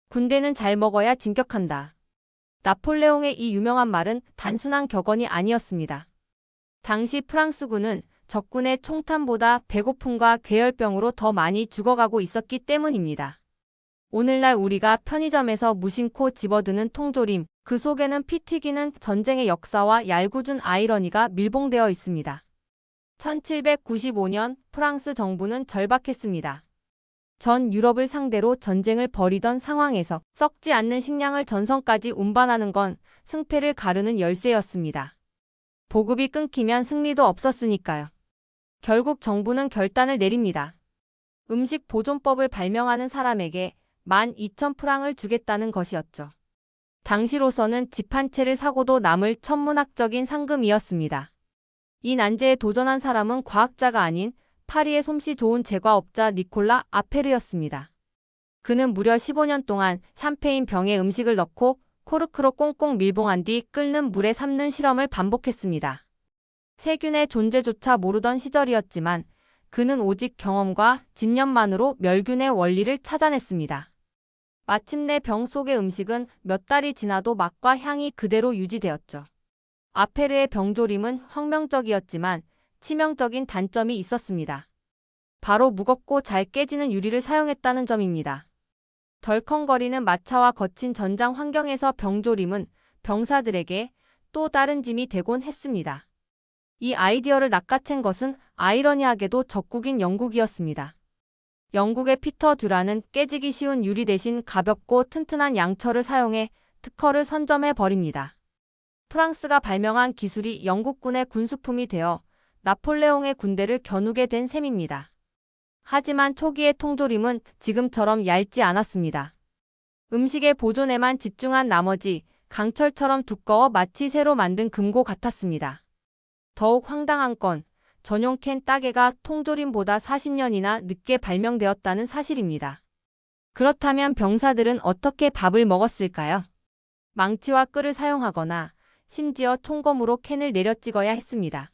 군대는 잘 먹어야 진격한다. 나폴레옹의 이 유명한 말은 단순한 격언이 아니었습니다. 당시 프랑스군은 적군의 총탄보다 배고픔과 괴혈병으로 더 많이 죽어가고 있었기 때문입니다. 오늘날 우리가 편의점에서 무심코 집어드는 통조림, 그 속에는 피 튀기는 전쟁의 역사와 얄궂은 아이러니가 밀봉되어 있습니다. 1795년 프랑스 정부는 절박했습니다. 전 유럽을 상대로 전쟁을 벌이던 상황에서 썩지 않는 식량을 전선까지 운반하는 건 승패를 가르는 열쇠였습니다. 보급이 끊기면 승리도 없었으니까요. 결국 정부는 결단을 내립니다. 음식 보존법을 발명하는 사람에게 12,000프랑을 주겠다는 것이었죠. 당시로서는 집 한 채를 사고도 남을 천문학적인 상금이었습니다. 이 난제에 도전한 사람은 과학자가 아닌 파리의 솜씨 좋은 제과업자 니콜라 아페르였습니다. 그는 무려 15년 동안 샴페인 병에 음식을 넣고 코르크로 꽁꽁 밀봉한 뒤 끓는 물에 삶는 실험을 반복했습니다. 세균의 존재조차 모르던 시절이었지만 그는 오직 경험과 집념만으로 멸균의 원리를 찾아냈습니다. 마침내 병 속의 음식은 몇 달이 지나도 맛과 향이 그대로 유지되었죠. 아페르의 병조림은 혁명적이었지만 치명적인 단점이 있었습니다. 바로 무겁고 잘 깨지는 유리를 사용했다는 점입니다. 덜컹거리는 마차와 거친 전장 환경에서 병조림은 병사들에게 또 다른 짐이 되곤 했습니다. 이 아이디어를 낚아챈 것은 아이러니하게도 적국인 영국이었습니다. 영국의 피터 듀란은 깨지기 쉬운 유리 대신 가볍고 튼튼한 양철을 사용해 특허를 선점해 버립니다. 프랑스가 발명한 기술이 영국군의 군수품이 되어 나폴레옹의 군대를 겨누게 된 셈입니다. 하지만 초기의 통조림은 지금처럼 얇지 않았습니다. 음식의 보존에만 집중한 나머지 강철처럼 두꺼워 마치 새로 만든 금고 같았습니다. 더욱 황당한 건 전용 캔 따개가 통조림보다 40년이나 늦게 발명되었다는 사실입니다. 그렇다면 병사들은 어떻게 밥을 먹었을까요? 망치와 끌을 사용하거나 심지어 총검으로 캔을 내려 찍어야 했습니다.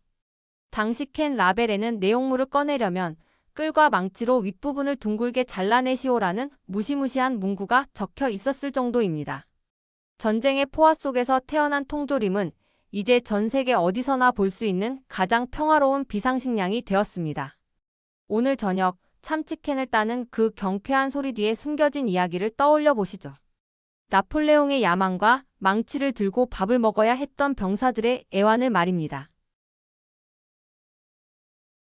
당시 캔 라벨에는 내용물을 꺼내려면 끌과 망치로 윗부분을 둥글게 잘라내시오라는 무시무시한 문구가 적혀 있었을 정도입니다. 전쟁의 포화 속에서 태어난 통조림은 이제 전 세계 어디서나 볼 수 있는 가장 평화로운 비상식량이 되었습니다. 오늘 저녁 참치캔을 따는 그 경쾌한 소리 뒤에 숨겨진 이야기를 떠올려 보시죠. 나폴레옹의 야망과 망치를 들고 밥을 먹어야 했던 병사들의 애환을 말입니다.